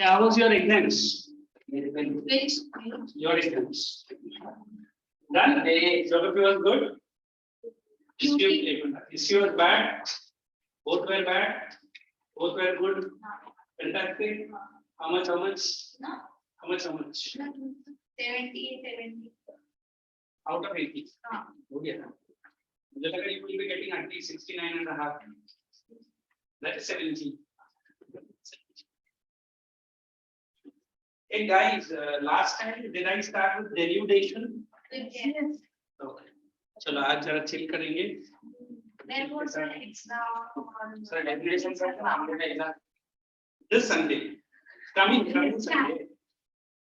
How was your exams? Which? Your exams. Done? Geography was good. History was bad. Both were bad. Both were good. Fantastic. How much? How much? How much? How much? 70. Out of 80. Oh, yeah. You will be getting at least 69.5. That is 70. Hey guys, last time did I start with derivation? Yes. Okay. चलो आज जरा chill करेंगे. There was an exam. Sir, derivation exam. This Sunday. Coming Sunday.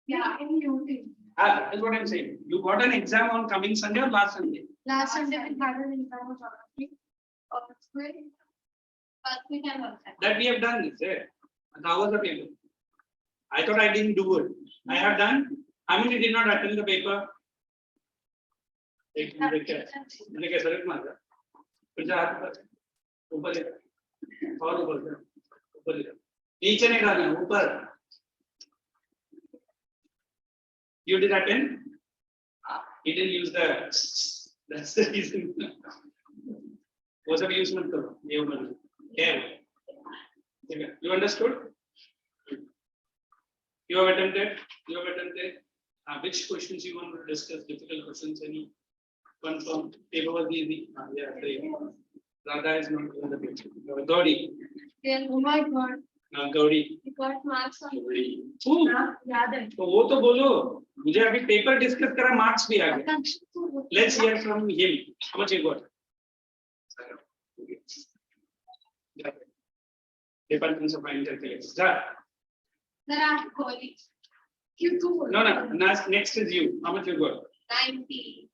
Yeah, in UT. That's what I'm saying. You got an exam on coming Sunday or last Sunday? Last Sunday we had an exam of geography. But we can work that. That we have done, is it? How was the paper? I thought I didn't do it. I have done. How many did not attend the paper? मैंने क्या सरक मारा? कुछ हाथ पर ऊपर ले और ऊपर ले नीचे नहीं डालना ऊपर. You did attend? He didn't use the. That's the reason. वो सब use मत करो. ये ऊपर. Yeah. You understood? You have attempted. Which questions you want to discuss? Difficult questions? Any one from paper was easy. Yeah, Radha is not in the picture. Gauri. Yeah, oh my God. Gauri. You got marks on. Who? Yeah, तो वो तो बोलो. मुझे अभी paper discuss करा marks भी आ गए. Let's hear from him. How much you got? Paper can find calculate. There are colleagues. You too. No. Next is you. How much you got? 90.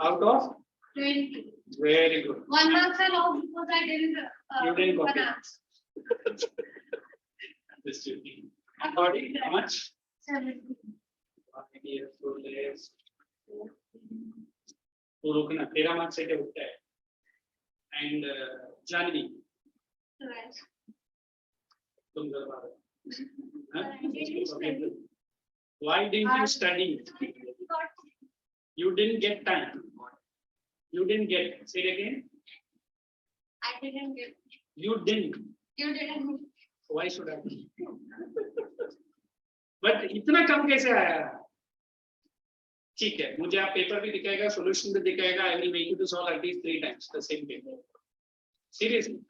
Out of 20. very good. 1 mark I lost because I didn't. You didn't copy. pronounce. This you think. Body, how much? 70. तो रुकना 13 marks से क्या उठता है? And Janvi, Right. तुम घर वाले. Why didn't you study? You didn't get time. You didn't get. Say it again. I didn't get. You didn't. You didn't. Why should I? But इतना कम कैसे आया? ठीक है, मुझे आप पेपर भी दिखाएगा, solution भी दिखाएगा. I will make you to solve at least 3 times the same paper. Seriously,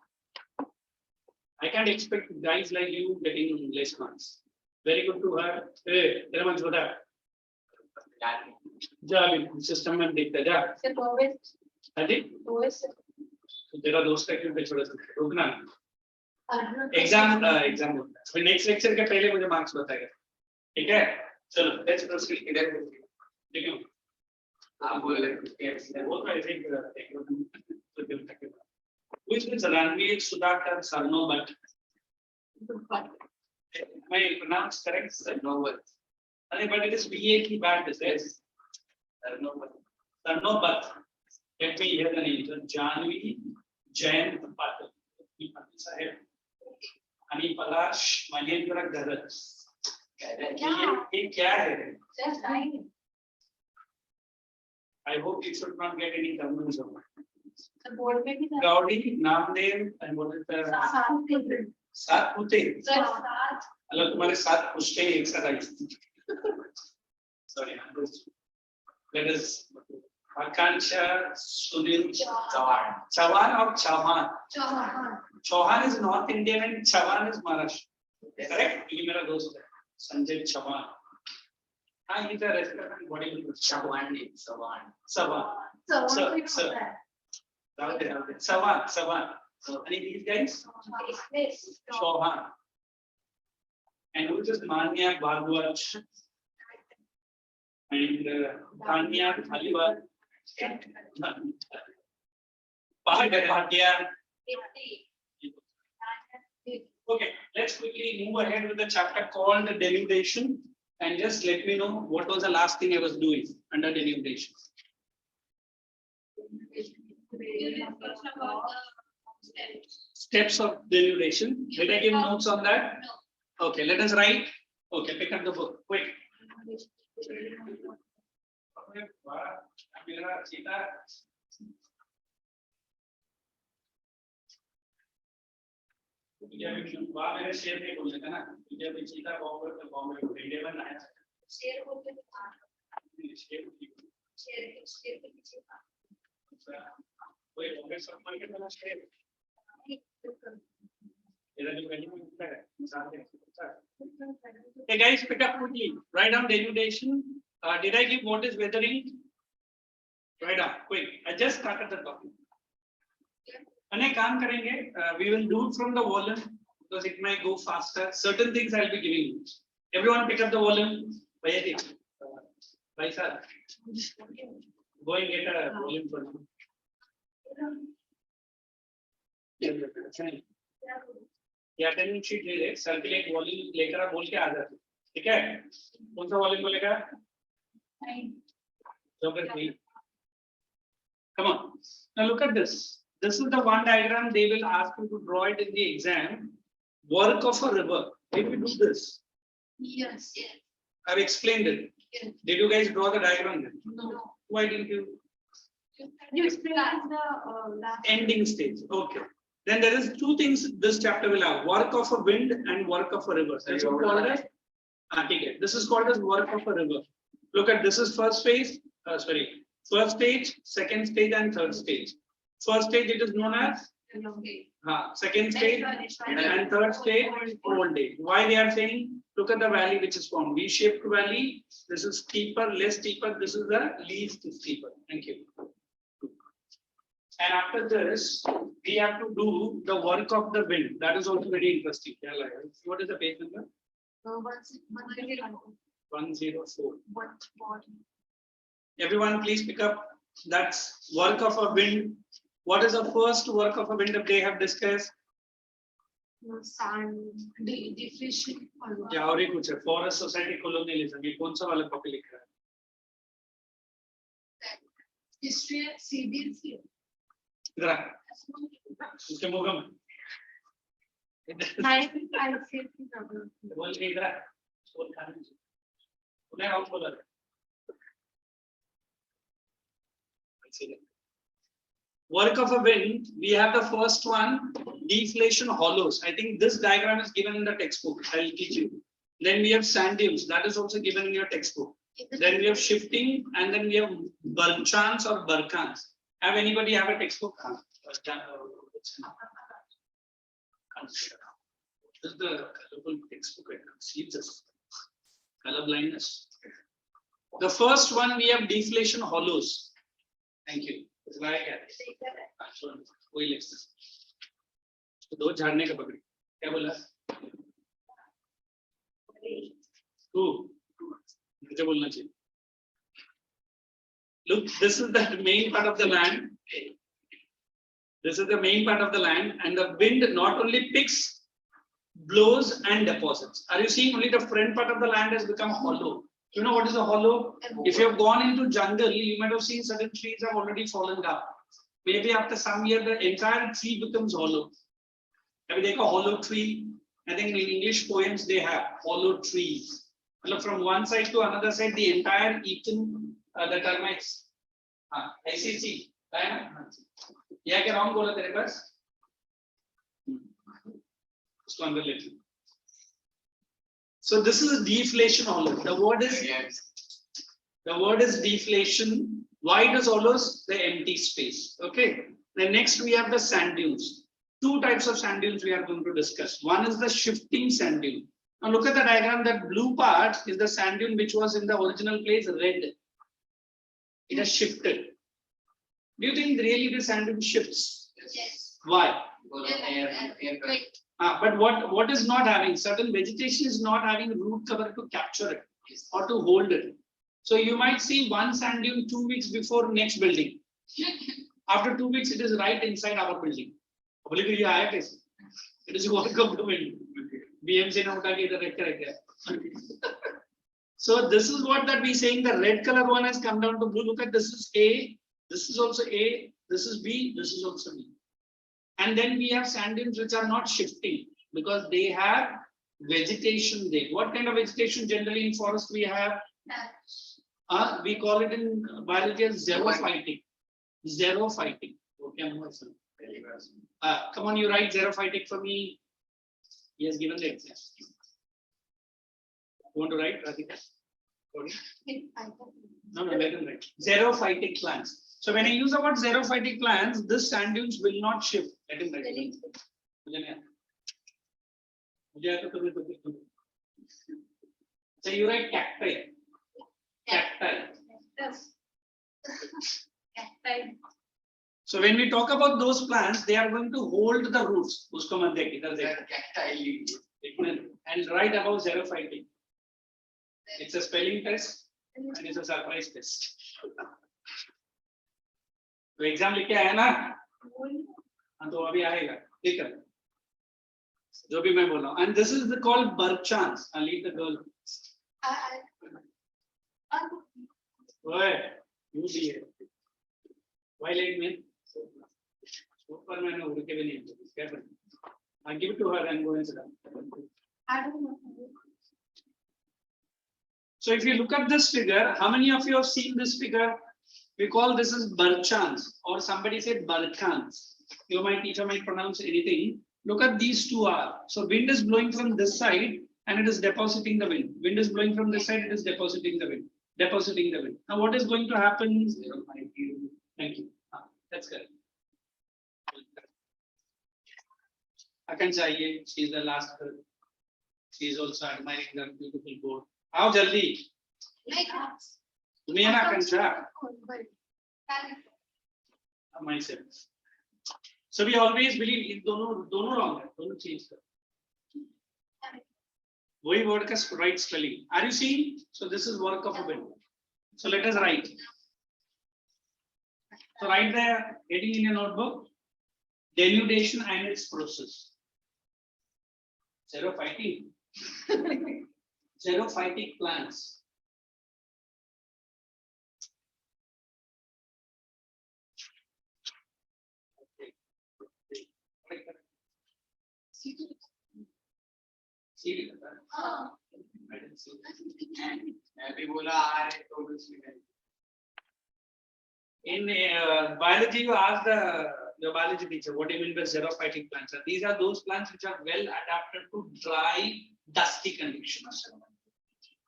I can't expect guys like you getting less marks. Very good to her. Hey, तेरा मन छोटा. जा अभी सिस्टम में देखता जा. हाँ जी. तो तेरा दोस्त का क्यों पे छोड़ा? रुकना. एग्जाम होता है. फिर नेक्स्ट लेक्चर के पहले मुझे मार्क्स बताएगा. ठीक है? चलो लेट्स प्रोसीड. ठीक है? आप बोले वो तो ऐसे ही which means Ranveer Sudhakar Sarnobat. Am I pronounced correct? Sarnobat. But it is VAT bad to say. Sarnobat. Let me hear the name. Janvi Jain Patel. Ani Palash Mahendra Garat. ये क्या है? I hope you should not get any thumbs up. Gaudi, Namdev, and what is the सात पुते. अलग तुम्हारे सात पुष्टे एक साथ आई. Sorry, that is Akansha Sunil Chavan or Chauhan. Chauhan is North Indian and Chavan is Maharashtra. Correct? ये मेरा दोस्त है संजय चौहान. हाँ ये तो रेस्टोरेंट बॉडी Chauhan Savan. Any of these guys? Chauhan. And who is Manya Bhagwat? And Tanya Aliwal. Bhatia. Okay, let's quickly move ahead with the chapter called Denudation. And just let me know what was the last thing I was doing under denudation. Steps of denudation. Did I give notes on that? Okay, let us write. Okay, pick up the book, quick. मेरे शेर नहीं बोल देते ना, जब चीता Bombay India में आया शेर बोलते हैं शेर शेर के पीछे कोई बॉम्बे सम्मान के बना शेर Hey guys, pick up quickly. Write down denudation. Did I give what is weathering? Write down, quick. I just started the topic. अनेक काम करेंगे. We will do it from the volume because it might go faster. Certain things I'll be giving you. Everyone pick up the volume. Bhai sir, go and get a volume for me. या attendance sheet ले ले, circulate volume लेकर आप बोल के आ जाते, ठीक है? कौन सा वॉल्यूम बोलेगा? Geography. Come on. Now look at this. This is the one diagram they will ask you to draw it in the exam. Work of a river. Did we do this? Yes. I've explained it. Yes. Did you guys draw the diagram then? No. Why didn't you? You explained the last Ending stage. Okay. Then there is two things this chapter will have: work of a wind and work of a river. That's what called as. Okay. This is called as work of a river. Look at this is first phase. First stage, second stage, and third stage. First stage it is known as. Second stage and third stage old age. Why they are saying? Look at the valley which is formed. V-shaped valley. This is steeper, less steeper. This is the least steeper. Thank you. And after this, we have to do the work of the wind. That is also very interesting. What is the page number? 104. Everyone, please pick up. That's work of a wind. What is the first work of a wind that they have discussed? sand deflation. Yeah, और एक कुछ है. Forest society colonialism. ये कौन सा वाला copy लिख रहा है? History CDC. इधर उसके मुंह में बोल के इधर बोल खाने उन्हें आउट बोला work of a wind. We have the first one, deflation hollows. I think this diagram is given in the textbook. I'll teach you. Then we have sand dunes. That is also given in your textbook. Then we have shifting, and then we have burchans or burkans. Have anybody have a textbook? This is the colorful textbook. See this color blindness. The first one we have deflation hollows. Thank you. वही लिखते तो दो झाड़ने का पकड़ी क्या बोला मुझे बोलना चाहिए. Look, this is the main part of the land. This is the main part of the land, and the wind not only picks, blows, and deposits. Are you seeing only the front part of the land has become hollow? You know what is a hollow? If you have gone into jungle, you might have seen certain trees have already fallen down. Maybe after some year, the entire tree becomes hollow. Have you taken a hollow tree? I think in English poems they have hollow trees. From one side to another side, the entire eaten the termites. ICSE. Yeah, क्या wrong बोला तेरे पास? उसको अंदर ले. So this is deflation hollow. The word is deflation. Why does hollows? The empty space. Okay. Then next we have the sand dunes. Two types of sand dunes we are going to discuss. One is the shifting sand dune. Now look at the diagram. That blue part is the sand dune which was in the original place red. It has shifted. Do you think really the sand dune shifts? Yes. Why? Air. But what is not having? Certain vegetation is not having root cover to capture it or to hold it. So you might see one sand dune 2 weeks before next building. After 2 weeks, it is right inside our building. It is work of the wind. So this is what that we saying. The red color one has come down to blue. Look at this is A. This is also A. This is B. This is also B. And then we have sand dunes which are not shifting because they have vegetation date. What kind of vegetation generally in forest we have? We call it in biology as xerophytic. Xerophytic. Okay, come on, you write xerophytic for me. He has given the example. You want to write, Radhika? No, let him write. Xerophytic plants. So when I use the word xerophytic plants, this sand dunes will not shift. Let him write. So you write cacti. Cacti. So when we talk about those plants, they are going to hold the roots. Usko mat dekh, idhar dekh. Cacti. And write about xerophytic. It's a spelling test and it's a surprise test. तो exam लिख के आया ना? हाँ तो अभी आएगा. ठीक है. जो भी मैं बोल रहा हूँ. And this is called perchance. I'll leave the girl. Oye, you be here. Why like me? ऊपर मैंने उड़ के भी नहीं क्या करें? I give it to her and go and sit down. I don't know. So if you look at this figure, how many of you have seen this figure? We call this as perchance, or somebody said perchance. My teacher might pronounce anything. Look at these two are. So wind is blowing from this side and it is depositing the wind. Wind is blowing from this side, it is depositing the wind. Depositing the wind. Now what is going to happen? Thank you. That's correct. Akansha, she is the last girl. She is also admiring the beautiful board. How jaldi? Like us. तुम्हें ना Akansha. Myself. So we always believe in दोनों wrong है, दोनों change कर. वही word का right spelling. Are you seeing? So this is work of a wind. So let us write. So write the heading in your notebook. Denudation and its process. Xerophytic. Xerophytic plants. See, I didn't see. In biology, you ask the biology teacher, what do you mean by xerophytic plants? These are those plants which are well adapted to dry, dusty conditions.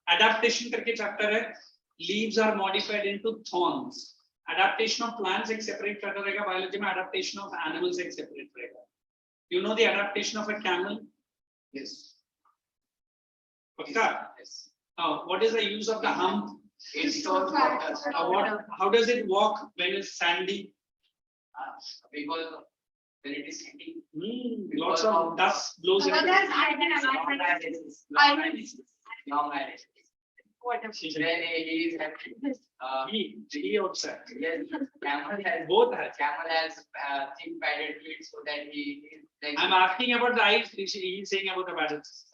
Adaptation करके chapter है. Leaves are modified into thorns. Adaptation of plants एक separate chapter रहेगा. Biology में adaptation of animals एक separate रहेगा. You know the adaptation of a camel? Yes. Yes. What is the use of the hump? It stores water. How does it walk when it's sandy? Because when it is sandy, lots of dust blows in. Long He outside. Yes, camel has Both has. Camel has thick padded feet so that he. I'm asking about the eyes. He's saying about the paddles.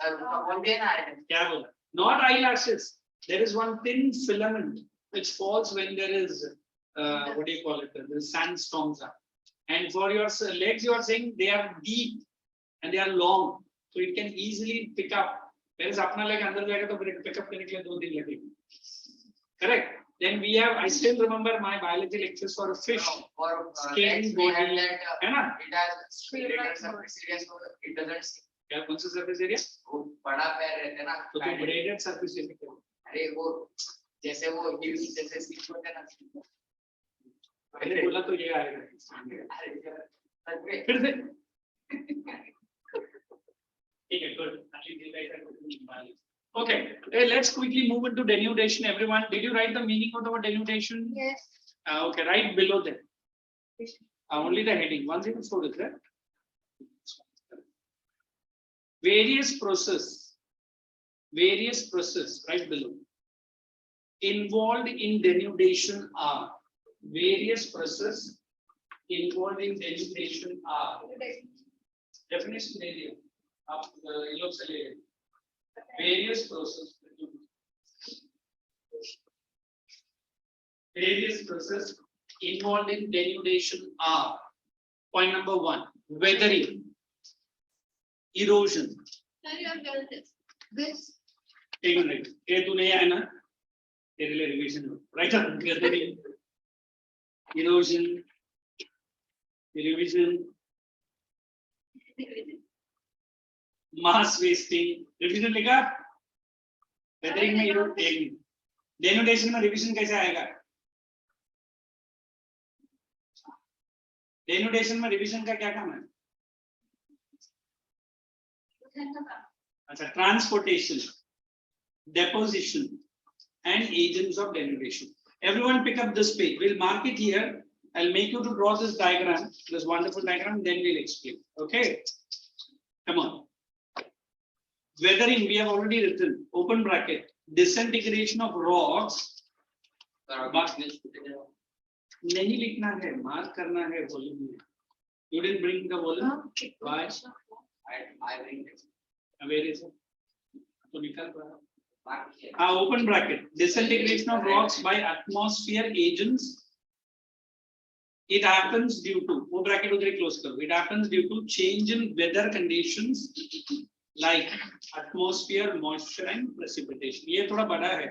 क्या बोला? Not eyelashes. There is one thin filament which falls when there is what do you call it? The sandstorms are. And for your legs, you are saying they are deep and they are long, so it can easily pick up. Whereas अपना leg अंदर जाएगा तो pick up करने के लिए 2 दिन लगेगा. Correct. Then we have. I still remember my biology lectures for a fish. Scaling body. है ना? It has greater surface area, so it doesn't sink. क्या कौन सा surface area? वो बड़ा पैर रहता है ना. तो braided surface area क्या? अरे वो जैसे वो heels जैसे सीख होते हैं ना. मैंने बोला तो ये आएगा. फिर से. ठीक है, good. Okay, let's quickly move into denudation. Everyone, did you write the meaning of the word denudation? Yes. Okay, right below that. Only the heading. 104 is there. Various process, right below. Involved in denudation are. Various process involved in denudation are. Definition area. Various process. Various process involved in denudation are. Point number 1, weathering, erosion, Sir, you have done this. This. एक minute ये तू नहीं आया ना तेरे लिए revision right erosion revision mass wasting revision लिखा weathering में एक डेनोटेशन में रिवीजन कैसे आएगा डेनोटेशन में रिवीजन का क्या काम है अच्छा transportation deposition and agents of denotation. Everyone pick up this page. We'll mark it here. I'll make you to draw this diagram, this wonderful diagram, then we'll explain. Okay? Come on. Weathering, we have already written, open bracket, disintegration of rocks. नहीं लिखना है, mark करना है volume में. You didn't bring the volume? Why? I bring it. Where is it? तो निकल रहा है. Open bracket, disintegration of rocks by atmosphere agents. It happens due to, वो bracket उधर close करो. It happens due to change in weather conditions like atmosphere, moisture and precipitation. ये थोड़ा बड़ा है.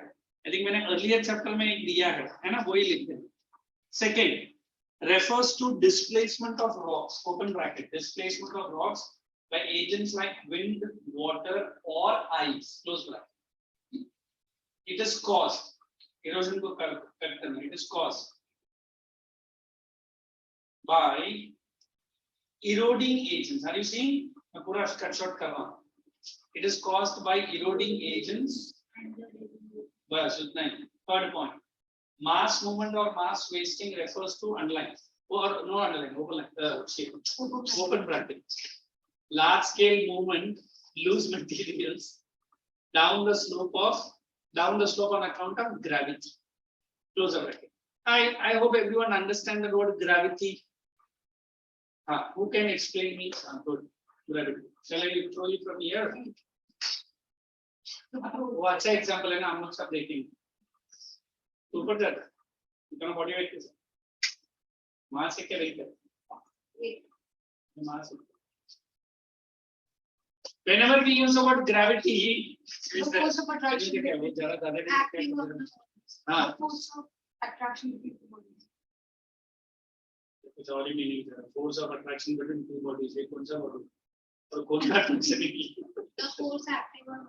I think मैंने earlier chapter में एक दिया है ना वही लिखते हैं. Second, refers to displacement of rocks. Open bracket, displacement of rocks by agents like wind, water or ice. Close bracket. It is caused. Erosion को cut करना. It is caused by eroding agents. Are you seeing? मैं पूरा cut short कर रहा हूँ. It is caused by eroding agents. बस उतना ही. Third point. Mass movement or mass wasting refers to underline or no underline. Open bracket. Large scale movement, loose materials down the slope on account of gravity. Close the bracket. I hope everyone understand the word gravity. Who can explain me good gravity? Shall I throw you from here? What's an example? And I'm not breaking. Super that. You can body weight is mass है क्या weight? Mass. Whenever we use the word gravity, The force of attraction. Acting on the force of attraction between two bodies. It's already meaning the force of attraction between two bodies. एक कौन सा body? और कौन सा attraction है? The force acting on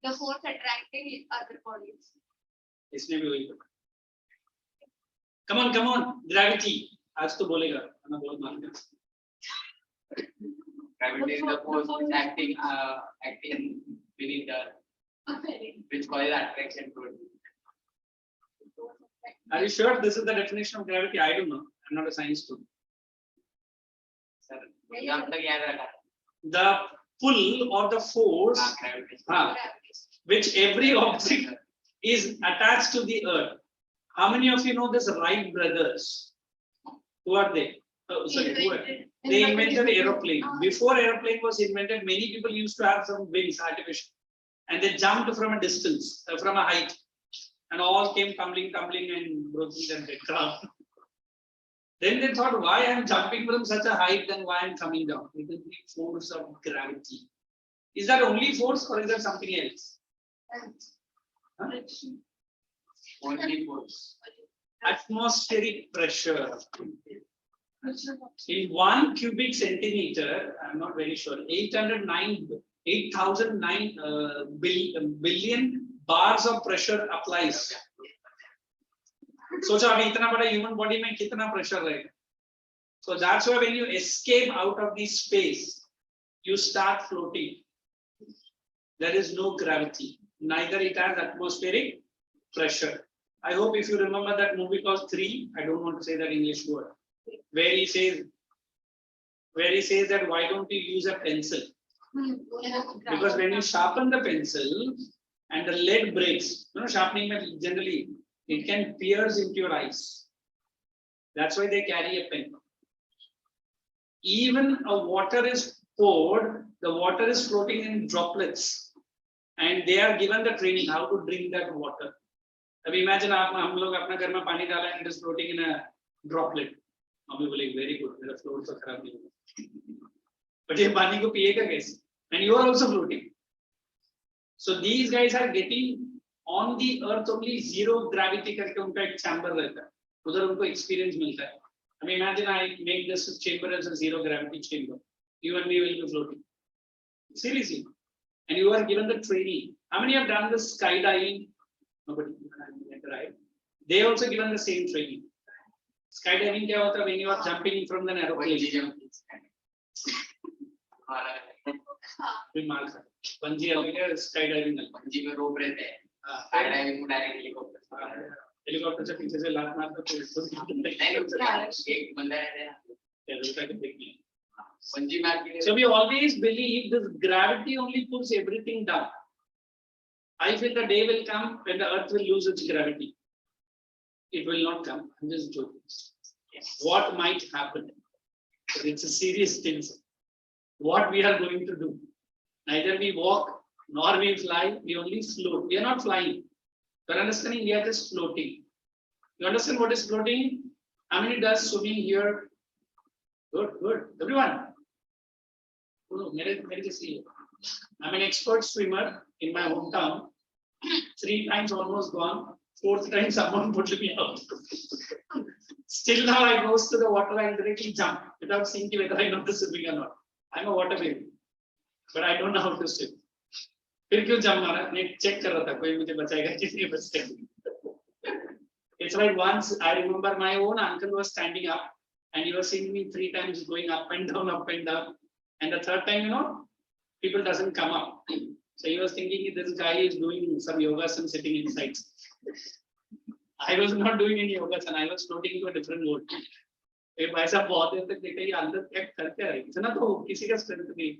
the force attracting other bodies. इसने भी वही कहा. Come on, gravity. आज तो बोलेगा, मैं बहुत मानता हूँ. Gravity is the force acting beneath the earth, which causes attraction to it. Are you sure this is the definition of gravity? I don't know. I'm not a science student. Sir, exam तक याद रखा. The pull or the force which every object is attached to the earth. How many of you know this Wright brothers? Who are they? Oh, sorry, who are they? They invented aeroplane. Before aeroplane was invented, many people used to have some wings, artificial, and they jumped from a distance, from a height, and all came tumbling, and broke them dead ground. Then they thought, why I am jumping from such a height, then why I am coming down? It is the force of gravity. Is that only force, or is there something else? Huh? Only force. Atmospheric pressure. In 1 cubic centimeter, I'm not very sure, 8,009 billion bars of pressure applies. सोचो अभी इतना बड़ा human body में कितना pressure रहेगा. So that's why when you escape out of the space, you start floating. There is no gravity. Neither it has atmospheric pressure. I hope if you remember that movie called 3, I don't want to say that English word, where he says that why don't you use a pencil? Because when you sharpen the pencil and the lead breaks, sharpening generally it can pierce into your eyes. That's why they carry a pen. Even a water is poured, the water is floating in droplets, and they are given the training how to drink that water. अभी imagine हम लोग अपना घर में पानी डाला and it is floating in a droplet. Mummy बोलेगी very good, मेरा फ्लोर तो खराब नहीं होगा. But ये पानी को पिएगा कैसे? and you are also floating. So these guys are getting on the earth only zero gravity करके उनका एक chamber रहता है, उधर उनको experience मिलता है. I mean, imagine I make this chamber as a zero gravity chamber. You and me will be floating. Seriously. And you are given the training. How many have done the skydiving? Nobody. Right? They also given the same training. Skydiving क्या होता है? When you are jumping from an aeroplane. Bungee अलग है, skydiving अलग. Bungee में rope रहते हैं. Skydiving में direct helicopter. Helicopter से पीछे से लात मारता तो एक बंदा रहता है. Bungee में आपके लिए. So we always believe this gravity only pulls everything down. I feel the day will come when the earth will lose its gravity. It will not come. I'm just joking. What might happen? But it's a serious thing. What we are going to do? Neither we walk nor we fly. We only float. We are not flying. You're understanding? We are just floating. You understand what is floating? How many does swimming here? Good, good. Everyone. I'm an expert swimmer in my hometown. 3 times almost gone. 4th time someone put me out. Still now I goes to the water and directly jump without thinking whether I know the swimming or not. I'm a water baby, but I don't know how to swim. फिर क्यों jump मारा? मैं check कर रहा था कोई मुझे बचाएगा कि नहीं बचाएगा. It's like once I remember my own uncle was standing up and he was seeing me 3 times going up and down, and the 3rd time, you know, people doesn't come up. So he was thinking this guy is doing some yogasana sitting inside. I was not doing any yogasana. I was floating to a different world. ऐसा बहुत देर तक देखा ये अंदर क्या करते हैं इतना तो किसी का strength नहीं.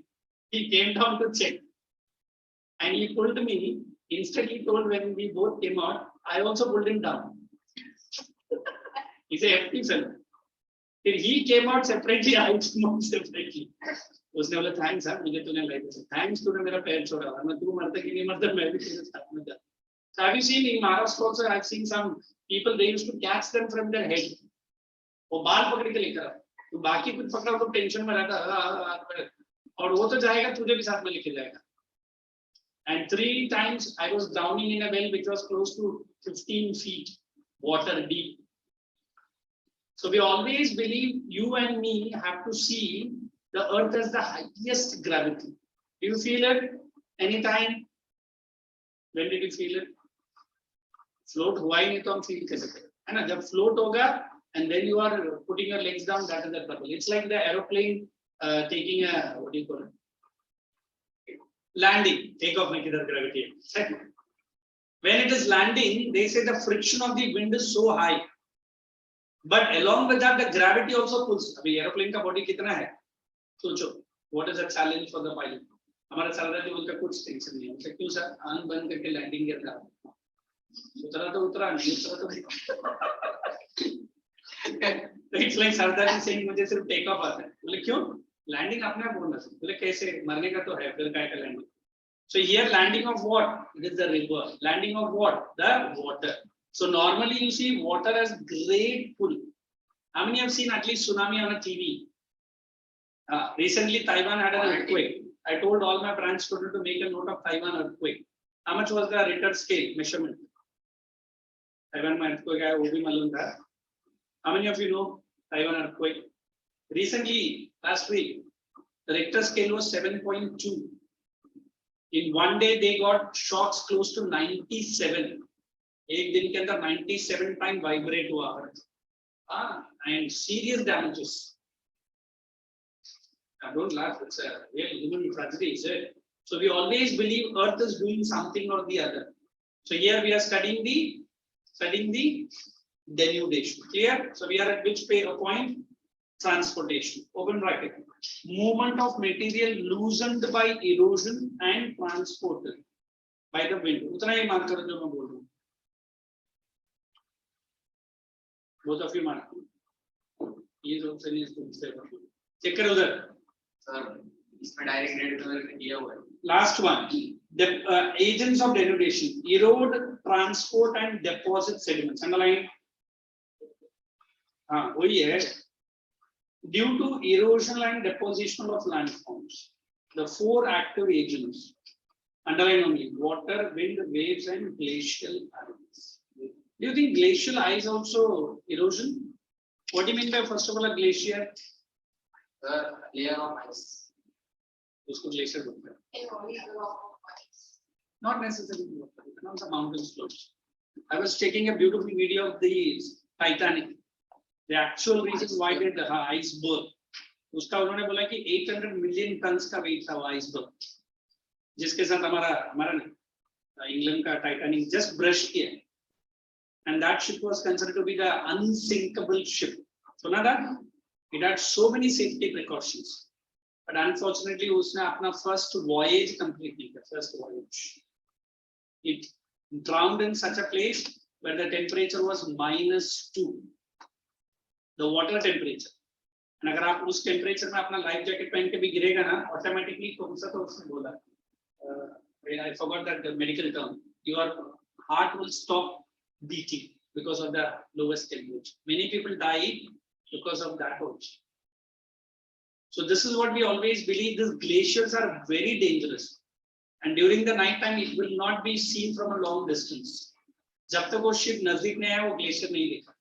He came down to check and he pulled me. Instantly told when we both came out, I also pulled him down. He's a hefty fellow. Then he came out separately. I came out separately. उसने बोला thanks यार मुझे तूने like किया. Thanks तूने मेरा पैर छोड़ा वरना तू मरता कि नहीं मरता मैं भी तेरे साथ में जाता. So have you seen in Maharashtra also? I've seen some people they used to catch them from their head. वो बाल पकड़ के लेकर आए. तो बाकी कुछ पकड़ा तो टेंशन में रहता और वो तो जाएगा तुझे भी साथ में लेके जाएगा. And 3 times I was drowning in a well which was close to 15 feet water deep. So we always believe you and me have to see the earth has the highest gravity. Do you feel it anytime? When did you feel it? Float हुआ ही नहीं तो हम feel कैसे करें? है ना? जब float होगा and then you are putting your legs down, that is the trouble. It's like the aeroplane taking a what do you call it? Landing. Take off में किधर gravity है? When it is landing, they say the friction of the wind is so high. But along with that, the gravity also pulls. अभी aeroplane का body कितना है? सोचो. What is the challenge for the pilot? हमारा सारा जो उनका कुछ टेंशन नहीं है. उनसे क्यों सर आंख बंद करके लैंडिंग करता है? उतरा तो उतरा नहीं उतरा तो It's like Sardar ji saying मुझे सिर्फ टेक ऑफ आता है. बोले क्यों? लैंडिंग अपने आप होना चाहिए. बोले कैसे? मरने का तो है फिर काय का landing. So here landing of what? It is the river. Landing of what? The water. So normally you see water has great pull. How many have seen at least tsunami on a TV? Recently Taiwan had an earthquake. I told all my branch students to make a note of Taiwan earthquake. How much was the Richter scale measurement? Taiwan earthquake है वो भी मालूम था. How many of you know Taiwan earthquake? Recently, last week, the Richter scale was 7.2. In one day, they got shocks close to 97. एक दिन के अंदर 97 time vibrate हुआ. And serious damages. Don't laugh. It's a real human tragedy, is it? So we always believe Earth is doing something or the other. So here we are studying the denudation. Clear? So we are at which point? Transportation. Open bracket. Movement of material loosened by erosion and transported by the wind. उतना ही मान करो जो मैं बोल रहा हूँ. Both of you मान. He is also in his check करो उधर. Sir, इसमें direct red color में दिया हुआ है. Last one. The agents of denudation: erode, transport, and deposit sediments. Underline. वही है. Due to erosion and deposition of landforms. the 4 active agents. Underline only water, wind, waves, and glacial ice. Do you think glacial ice also erosion? What do you mean by first of all a glacier? The layer of ice. उसको glacier बोलते हैं. Not necessarily water, even on the mountain slopes. I was taking a beautiful video of the Titanic. The actual reason why did the iceberg? उसका उन्होंने बोला कि 800 million tons का weight था वो iceberg, जिसके साथ हमारा इंग्लैंड का टाइटैनिक just brush किया, and that ship was considered to be the unsinkable ship. सुना था? It had so many safety precautions, but unfortunately उसने अपना first voyage complete नहीं किया. First voyage, it drowned in such a place where the temperature was -2, the water temperature. And अगर आप उस temperature में अपना life jacket पहन के भी गिरेगा ना, automatically कौन सा तो उसने बोला, I forgot that the medical term, your heart will stop beating because of the lowest temperature. Many people die because of that also. So this is what we always believe, these glaciers are very dangerous. And during the night time, it will not be seen from a long distance. जब तक वो ship नजदीक नहीं आया, वो glacier नहीं दिखा.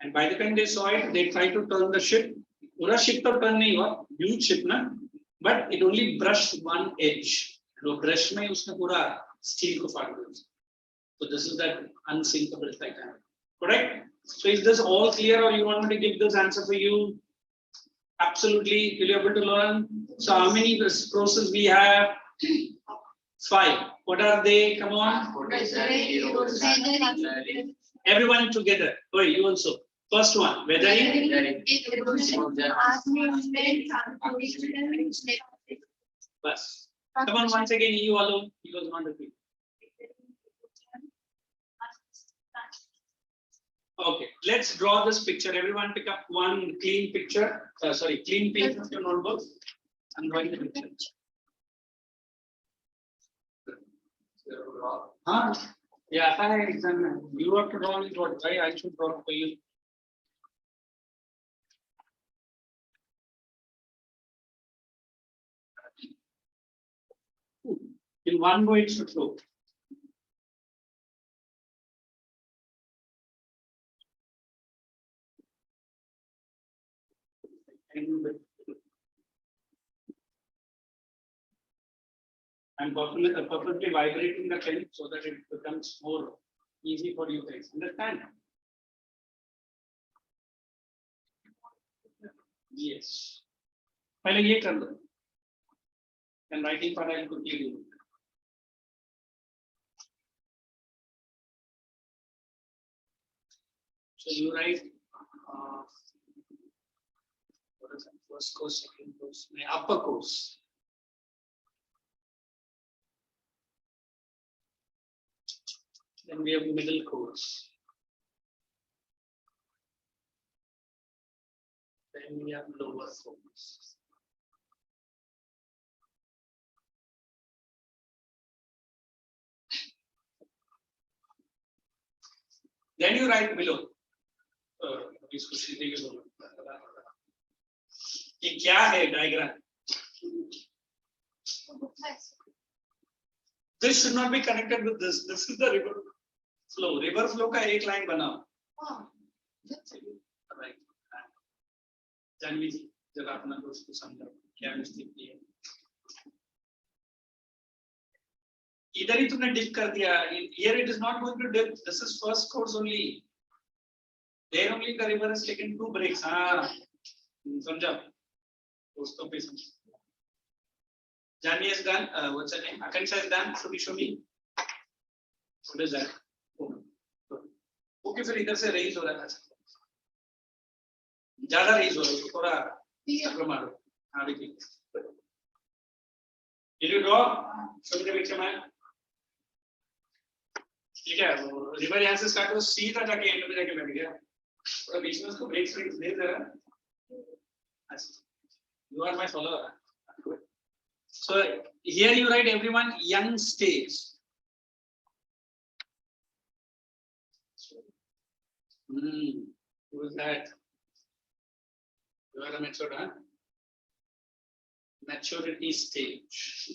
And by the time they saw it, they tried to turn the ship. पूरा ship तो turn नहीं हुआ, huge ship ना, but it only brushed one edge. वो brush में उसने पूरा steel को फाड़ दिया. So this is that unsinkable Titanic. Correct? So is this all clear, or you want me to give this answer for you? Absolutely. Will you be able to learn? So how many processes we have? 5. What are they? Come on. Everyone together. Oh, you also. First one. Weathering. Bus. Come on, once again, you alone. He was not repeat. Okay, let's draw this picture. Everyone pick up one clean picture. Clean page of your notebook and drawing the picture. Huh? Yeah, I examine. You have to draw it. What? Why I should draw for you? In one go, it should flow. I'm purposely vibrating the pen so that it becomes more easy for you guys. Understand? Yes. पहले ये कर लो. And writing part I'll quickly do. So you write what is that? First course, second course, upper course. Then we have middle course. Then we have lower course. Then you write below. इसको सीधे के बोलो. ये क्या है diagram? This should not be connected with this. This is the river flow. River flow का एक line बनाओ. Right. जानवी जी, जरा अपना दोस्त को समझाओ क्या मिस्टेक की है. इधर ही तुमने dip कर दिया. Here it is not going to dip. This is first course only. There only the river has taken 2 breaks. हाँ, समझा. दोस्तों पे समझ. Janvi is done. What's her name? Akansha is done. Show me. What is that? Okay, फिर इधर से raise हो रहा था. ज़्यादा raise हो रहा है. थोड़ा अगर मारो. हाँ देखिए. Did you draw? Show me the picture, man. ठीक है. रिवर यहाँ से स्टार्ट हो सीधा जाके एंड में जाके बैठ गया. थोड़ा बीच में उसको ब्रेक्स दे जरा. You are my follower. So here you write everyone young stage. Who is that? You are a mature, huh? maturity stage.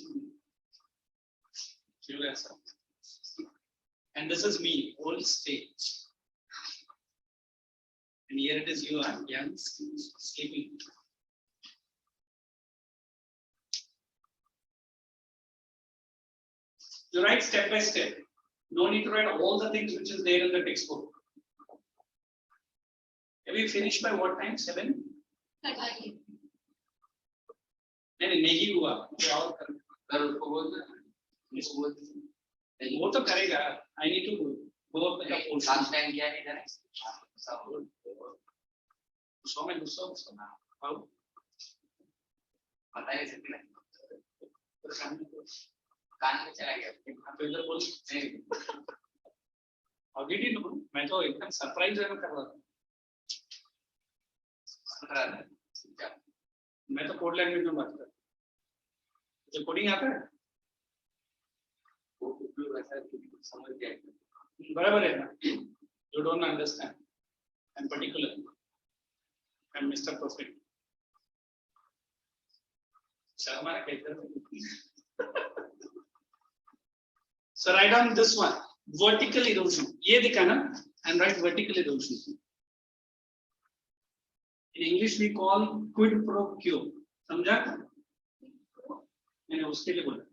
And this is me, old stage. And here it is, you are young, sleeping. You write step by step. No need to write all the things which is there in the textbook. Have you finished by what time? 7? नहीं हुआ और वो तो करेगा. I need to go up the portion. Last time क्या नहीं था? So मैं गुस्सा ना. How? पता नहीं सकती ना. कान में चला गया. आप इधर बोल नहीं. How did you know? मैं तो एकदम सरप्राइज है कर रहा था. मैं तो कोड लैंग्वेज में बात कर. जो कोडिंग आता है समझ गया. बराबर है ना. You don't understand. I'm particular. I'm Mr. Perfect. Sharma कहते हैं. So write down this one. Vertical erosion. ये दिखा ना. And write vertical erosion. In English we call quid pro quo. समझा? मैंने उसके लिए बोला.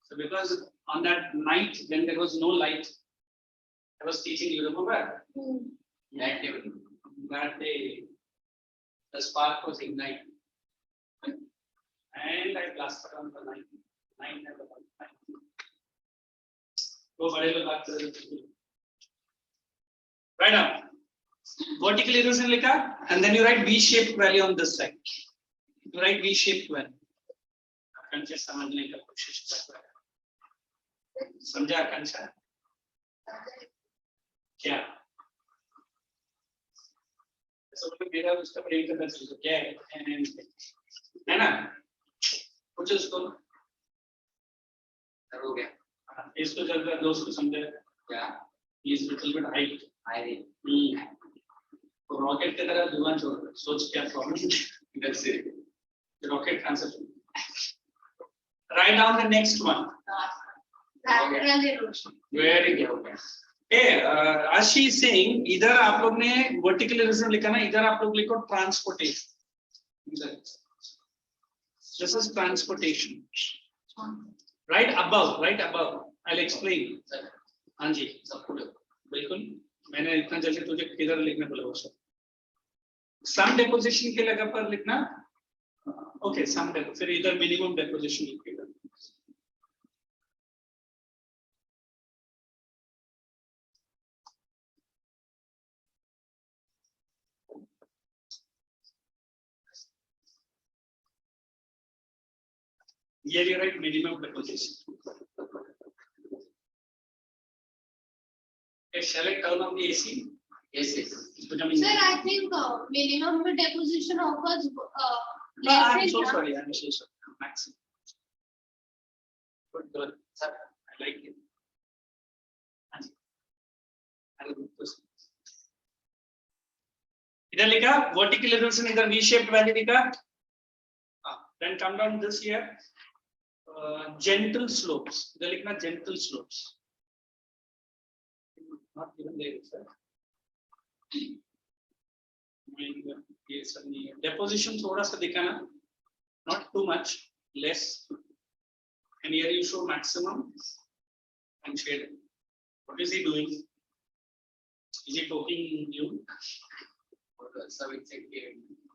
So because on that night when there was no light, I was teaching. You remember? That day, the spark was ignited, and I blasted on the night. वो बड़े लोग बात कर रहे थे. Right now, vertical erosion लिखा, and then you write V-shaped valley on this side. You write V-shaped valley. आकांक्षा समझने का कोशिश कर रहा है. समझा आकांक्षा? क्या? सब लोग मेरा उसका प्रेम करना चाहिए. क्या है ना? कुछ उसको हो गया. इसको जब दोस्त को समझे क्या? Is little bit height. आई तो रॉकेट की तरह धुआं छोड़. सोच क्या प्रॉब्लम इधर से rocket answer. Write down the next one. Lateral erosion. Very good. Hey, as she is saying, इधर आप लोग ने vertical erosion लिखा ना, इधर आप लोग लिखो transportation. This is transportation. Right above. I'll explain. हाँ जी. बिल्कुल. मैंने इतना जल्दी तुझे किधर लिखने बोला वो सब. Some deposition के लगा पर लिखना. Okay, some deposition. फिर इधर minimum deposition लिखेगा. Here you write minimum deposition. Shall I turn on the AC? Yes. Sir, I think minimum deposition occurs No, I'm less so than sorry. Maximum. Good. Sir, I like it. इधर लिखा vertical erosion, इधर V-shaped valley लिखा. Then come down this here. Gentle slopes. इधर लिखना gentle slopes. Not even there, sir. Yes, deposition थोड़ा सा दिखाना. Not too much, less. And here you show maximum and shade. What is he doing? Is he talking you?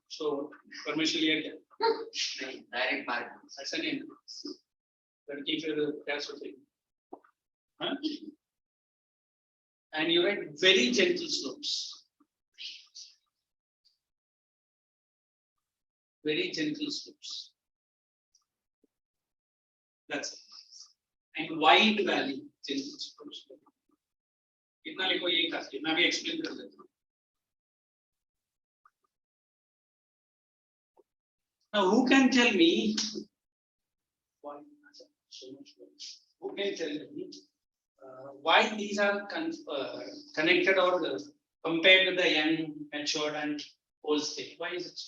So permission लिया क्या? नहीं, direct mark. ऐसा नहीं है. लड़की फिर क्या सोचेगी? हाँ? And you write very gentle slopes. Very gentle slopes. That's it. And wide valley, gentle slopes. कितना लिखो यही काफी. मैं भी explain कर देता हूँ. Now, who can tell me? Who can tell me why these are connected or compared with the young, matured, and old stage? Why is it?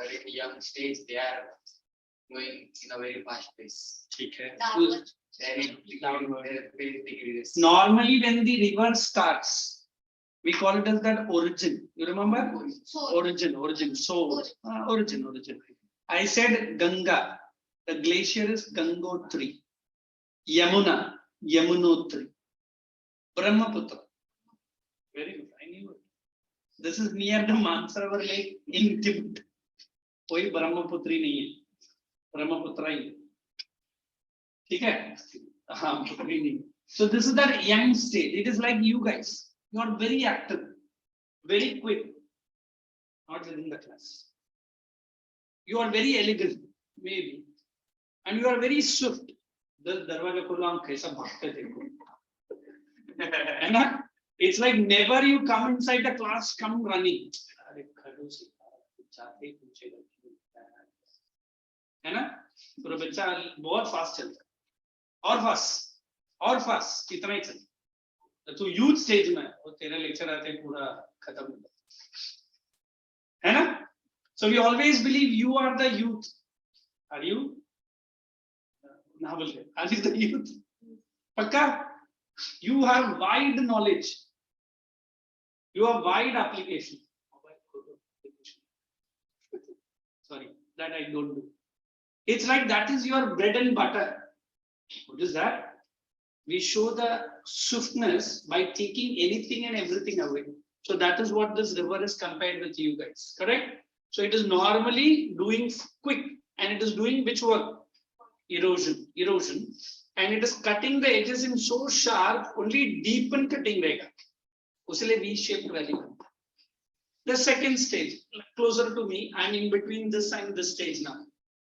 at a young stage, they are going in a very fast pace. ठीक है. Then their pace decreases. Normally, when the river starts, we call it as that origin. You remember? Origin. So, origin. I said Ganga. The glacier is Gangotri. Yamuna, Yamunotri. Brahmaputra. Very good. I knew it. This is near the Mansarovar Lake in Tibet. कोई ब्रह्मपुत्री नहीं है, ब्रह्मपुत्र ही है. ठीक है? हाँ, पुत्री नहीं. So this is that young stage. It is like you guys. You are very active, very quick. Not within the class. You are very elegant, maybe, and you are very swift. The दरवाजा खोलो हम कैसा भागते देखो. है ना? It's like never you come inside the class, come running. अरे खड़ो से जाते ही पूछेगा. है ना? पूरा बच्चा बहुत फास्ट चलता है और फास्ट कितना ही चलता. तो यूथ स्टेज में और तेरे लेक्चर आते पूरा खत्म हो जाता है ना. So we always believe you are the youth. Are you? ना बोल रहे. Are you the youth? पक्का? You have wide knowledge. You have wide application. Sorry, that I don't do. It's like that is your bread and butter. What is that? We show the swiftness by taking anything and everything away. So that is what this river is compared with you guys. Correct? So it is normally doing quick and it is doing which work? Erosion. And it is cutting the edges in so sharp, only deepen cutting रहेगा. उसलिए V-shaped valley. The second stage, closer to me, I am in between this and this stage now.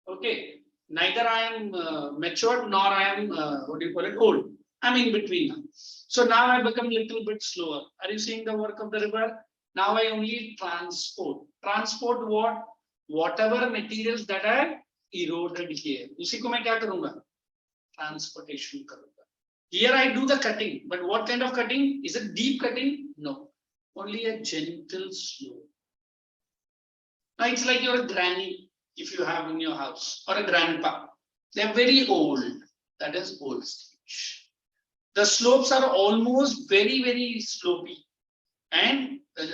Okay, neither I am matured nor I am old. I'm in between now. So now I become a little bit slower. Are you seeing the work of the river? Now I only transport. Transport what? Whatever materials that are eroded here. उसी को मैं क्या करूँगा? Transportation करूँगा. Here I do the cutting, but what kind of cutting? Is it deep cutting? No, only a gentle slope. Now it's like your granny. If you have in your house or a grandpa, they are very old. That is old stage. The slopes are almost very slopey, and the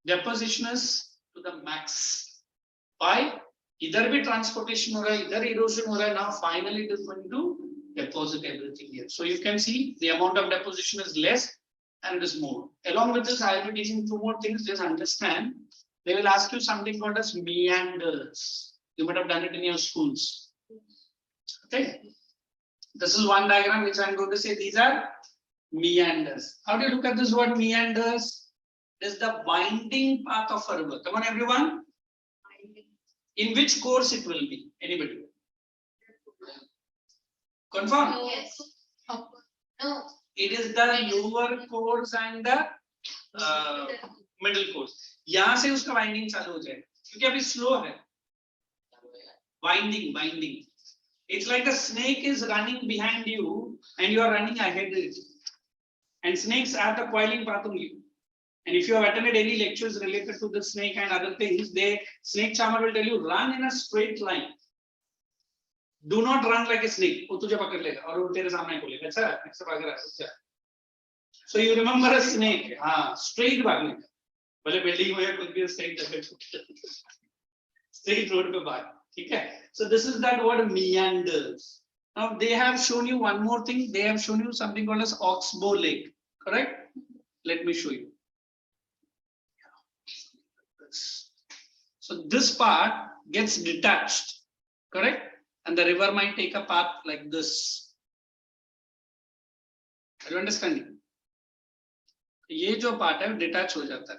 deposition is to the max. Why? Either be transportation or either erosion or now finally it is going to deposit everything here. So you can see the amount of deposition is less and it is more. Along with this, I will be teaching two more things. Just understand. They will ask you something called as meanders. You might have done it in your schools. Okay. This is one diagram which I am going to say these are meanders. How do you look at this word meanders? It is the winding path of a river. Come on, everyone. In which course it will be? Anybody? Confirm? Yes. No. It is the lower course and the middle course. यहाँ से उसका winding चालू हो जाए क्योंकि अभी slow है. Winding. It's like a snake is running behind you and you are running ahead of it. And snakes have the coiling path only. And if you have attended any lectures related to the snake and other things, snake charmer will tell you run in a straight line. Do not run like a snake. वो तुझे पकड़ लेगा और वो तेरे सामने खोलेगा. अच्छा, ऐसा भाग रहा है. अच्छा. So you remember a snake? हाँ, straight भागने का. भले बिल्डिंग में या कुछ भी straight जाके straight road पे भाग. Okay. So this is that word meanders. Now they have shown you one more thing. They have shown you something called as Oxbow Lake. Correct? Let me show you. So this part gets detached. Correct? And the river might take a path like this. Are you understanding? ये जो part है detach हो जाता है.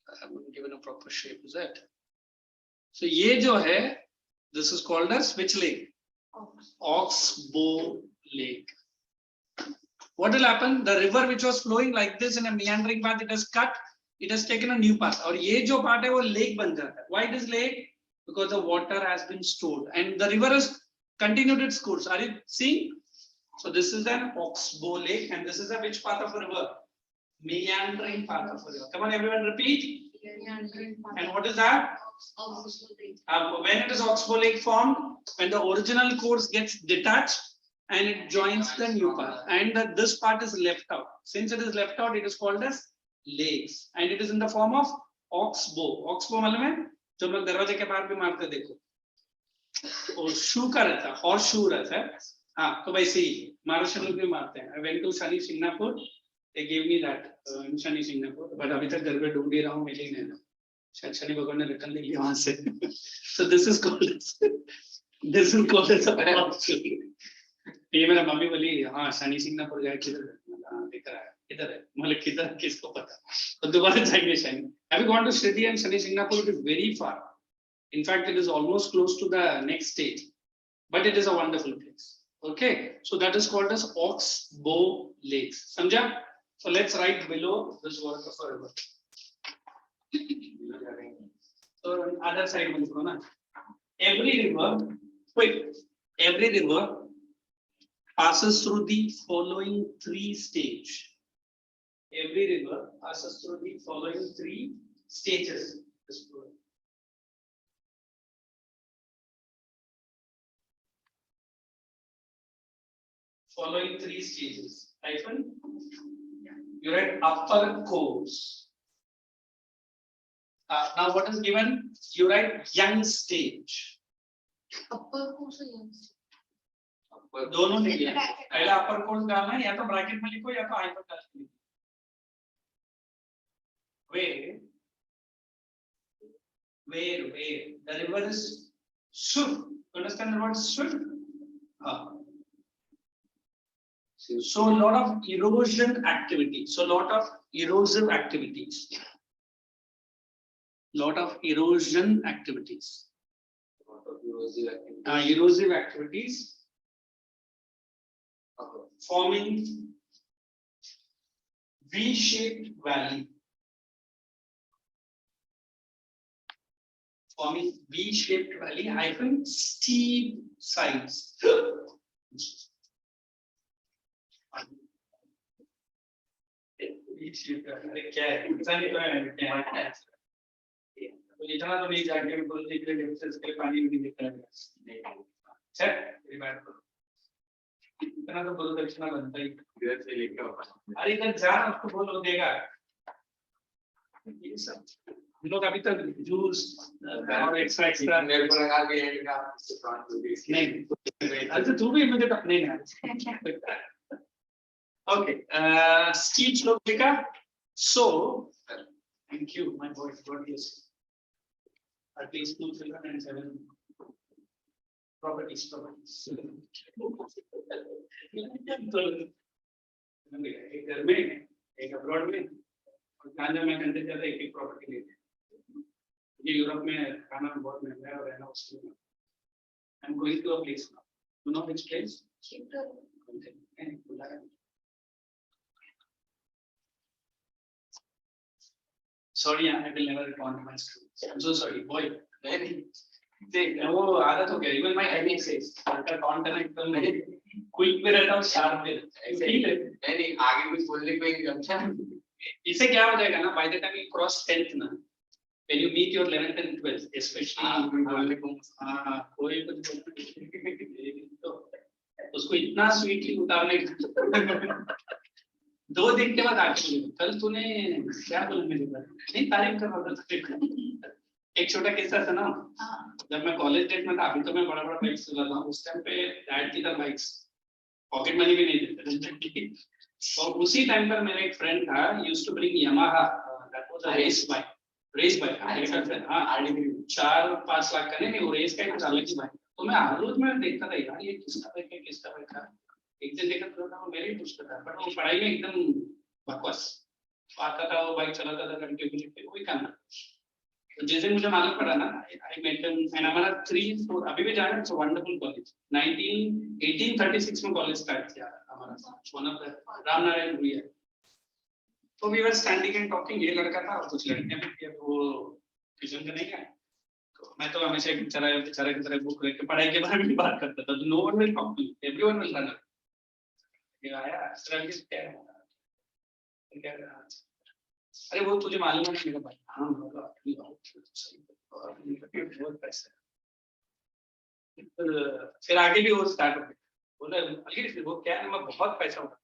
I haven't given a proper shape. Is that? So ये जो है, this is called as which lake? Oxbow Lake. What will happen? The river which was flowing like this in a meandering path, it has cut, it has taken a new path. और ये जो part है वो lake बन जाता है. Why it is lake? Because the water has been stored and the river has continued its course. Are you seeing? So this is an Oxbow Lake and this is a which path of a river? Meandering path of a river. Come on, everyone, repeat. And what is that? When it is Oxbow Lake formed, when the original course gets detached and it joins the new part, and this part is left out. Since it is left out, it is called as lakes, and it is in the form of oxbow. Oxbow मालूम है? जो हम लोग दरवाजे के बाहर भी मारते देखो, और शू का रहता है, हॉर्स शू रहता है. हाँ, तो वैसे ही महाराष्ट्र में भी मारते हैं. I went to Shani Singapore, they gave me that in Shani Singapore, but अभी तक घर पे ढूंढ ही रहा हूँ, मिली नहीं. शायद शनि भगवान ने रिटर्न ले लिया वहां से. So this is called as a hॉर्स शू. ये मेरा मम्मी बोली, हाँ शनि सिंगापुर गए, किधर दिख रहा है, किधर है, मतलब किधर, किसको पता. तो दोबारा जाएंगे Shani. Have you gone to Sriti and Shani Singapore? It is very far. In fact, it is almost close to the next stage, but it is a wonderful place. Okay, so that is called as Oxbow Lakes. Samjha? So let's write below this word forever. So other side will go na. Every river passes through the following three stages. Every river passes through the following three stages. Following three stages. Hyphen. You write upper course. Now what is given? You write young stage. Upper course or young stage? दोनों लिखिए. पहला अपर course डालना है, या तो bracket में लिखो या तो हाइपर टच में लिखो. Where the river is swift. Understand the word swift? So a lot of erosion activity. So lot of erosive activities. Lot of erosion activities. Erosive activities. Forming V-shaped valley. Forming V-shaped valley hyphen steep sides. V-shaped valley. क्या है? इतना नहीं तो है क्या है? तो इतना तो नहीं जाके बोलने के लिए इसके लिए पानी भी नहीं देता है. चल ये बात करो. इतना तो बोलो दक्षिणा बनता ही. इधर से लेकर अरे इधर जा उसको बोलो देगा. ये सब लोग अभी तक जूस और एक्स्ट्रा मेरे को लगा के नहीं. अच्छा तू भी मुझे तक नहीं है. Okay, steep slope लिखा. So thank you my boy, God bless you. At least 2 children and 7 properties. एक घर में, एक अब्रॉड में, और गांजा में कंटे ज्यादा एक प्रॉपर्टी लेते हैं. ये यूरोप में खाना बहुत महंगा है और रहना मुश्किल है. I'm going to a place now. You know which place? Sorry, I will never return to my school. I'm so sorry, boy. वो आदत हो गया. Even my headache says, का content एकदम quick में रहता हूँ, sharp में. नहीं आगे कुछ बोलने को ही अच्छा. इससे क्या हो जाएगा ना? By the time you cross 10th ना, when you meet your 11th and 12th, especially बोलने को कोई कुछ उसको इतना स्वीटली उतारने. 2 दिन के बाद आके कल तूने क्या बोला मेरे बारे में? नहीं तारीफ कर रहा था. एक छोटा किस्सा था ना. जब मैं कॉलेज डेट में था, अभी तो मैं बड़ा बाइक्स चलाता हूँ. उस टाइम पे डैड की तरह बाइक्स पॉकेट मनी भी नहीं देते. और उसी टाइम पर मेरा एक फ्रेंड था, used to bring Yamaha, that was a race bike. हाँ 4-5 लाख का नहीं, वो रेस का कुछ अलग ही बाइक. तो मैं हर रोज मैं देखता था यार ये किसका बाइक है. एक दिन देखा तो मेरे ही पूछता था, बट वो पढ़ाई में एकदम बकवास. आता था वो बाइक चलाता था, घंटे पे कोई काम नहीं. तो जिस दिन मुझे मालूम पड़ा ना, आई मेट हिम एंड हमारा 3-4 अभी भी जाना. It's a wonderful college. 1836 में कॉलेज स्टार्ट किया हमारा. वन ऑफ द रामनारायण भैया. तो we were standing and talking. ये लड़का था और कुछ लड़कियां भी थी. वो ट्यूशन का नहीं है, तो मैं तो हमेशा एक बेचारा की तरह बुक लेके पढ़ाई के बारे में बात करता था. No one will talk to me, everyone will learn. ये आया क्या, अरे वो तुझे मालूम है मेरा भाई. हाँ बहुत पैसा है। फिर आगे भी वो स्टार्ट हो गया, बोला वो क्या है, मैं बहुत पैसा उड़ाता,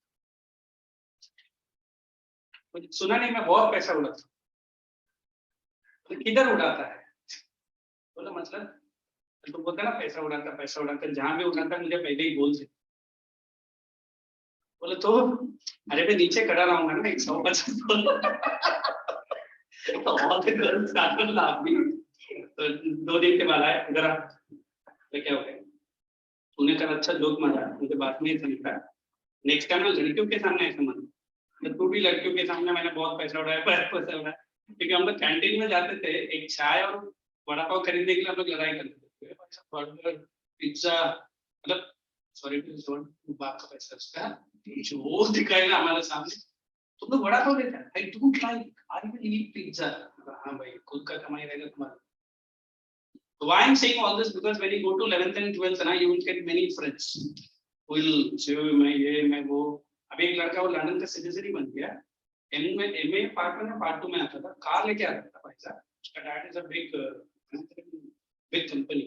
सुना नहीं मैं बहुत पैसा उड़ाता, तो किधर उड़ाता है, बोला मतलब तो बोलता ना पैसा उड़ाता, जहां भी उड़ाता मुझे पहले ही बोल दे। बोले तो अरे मैं नीचे खड़ा रहूंगा ना 150 तो all the girls started laughing. तो 2 दिन के बाद आए इधर आ, तो क्या हो गया, तूने कल अच्छा जोक मारा, मुझे बात नहीं समझा, नेक्स्ट टाइम ना लड़कियों के सामने ऐसा मत, तो तू भी लड़कियों के सामने मैंने बहुत पैसा उड़ाया, क्योंकि हम लोग कैंटीन में जाते थे, एक चाय और वड़ा पाव खरीदने के लिए हम लोग लड़ाई करते थे, बर्गर पिज्जा, मतलब सॉरी बाप का पैसा उसका जो दिखाएगा हमारे सामने, तुम लोग बड़ा पाव देता है, I don't like, I will eat pizza, हाँ भाई खुद का कमाई रहेगा तुम्हारा। So why I'm saying all this, because when you go to 11th and 12th ना, you will get many friends who will say मैं ये मैं वो। अभी एक लड़का वो लंदन का सिटीजन ही बन गया, एमए पार्ट 2 में आता था, कार लेके आता था भाई साहब, उसका dad is a big company,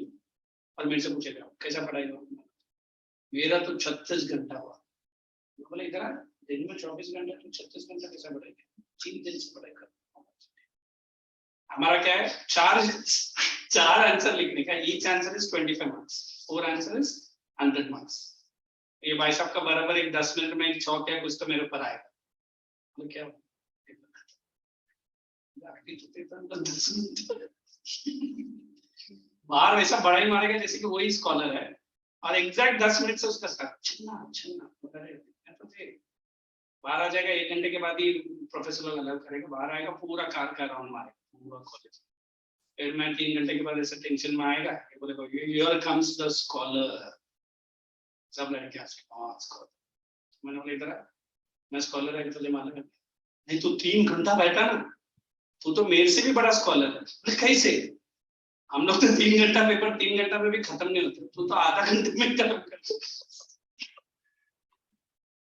और मेरे से पूछेगा कैसा पढ़ाई हुआ, मेरा तो 36 घंटा हुआ, बोले इधर दिन में 24 घंटे, तो 36 घंटा कैसा पढ़ाई, 3 दिन से पढ़ाई कर। हमारा क्या है, चार आंसर लिखने का, each answer is 25 marks, 4 answer is 100 marks. ये भाई साहब का बराबर एक 10 मिनट में एक 100 क्या कुछ तो मेरे ऊपर आएगा, तो क्या बाहर वैसा बड़ा ही मारेगा जैसे कि वही स्कॉलर है, और एग्जैक्ट 10 मिनट से उसका बाहर आ जाएगा, 1 घंटे के बाद ही प्रोफेसर लोग अलग करेगा, बाहर आएगा पूरा कार का राउंड मारेगा पूरा कॉलेज, फिर मैं 3 घंटे के बाद ऐसे टेंशन में आएगा, बोले हियर कम्स द स्कॉलर, सब लड़के स्कॉलर, मैंने बोला इधर मैं स्कॉलर है तुझे मालूम है, नहीं तू 3 घंटा बैठा ना, तू तो मेरे से भी बड़ा स्कॉलर है, कैसे, हम लोग तो 3 घंटा पेपर 3 घंटा में भी खत्म नहीं होता, तू तो आधा घंटे में खत्म कर,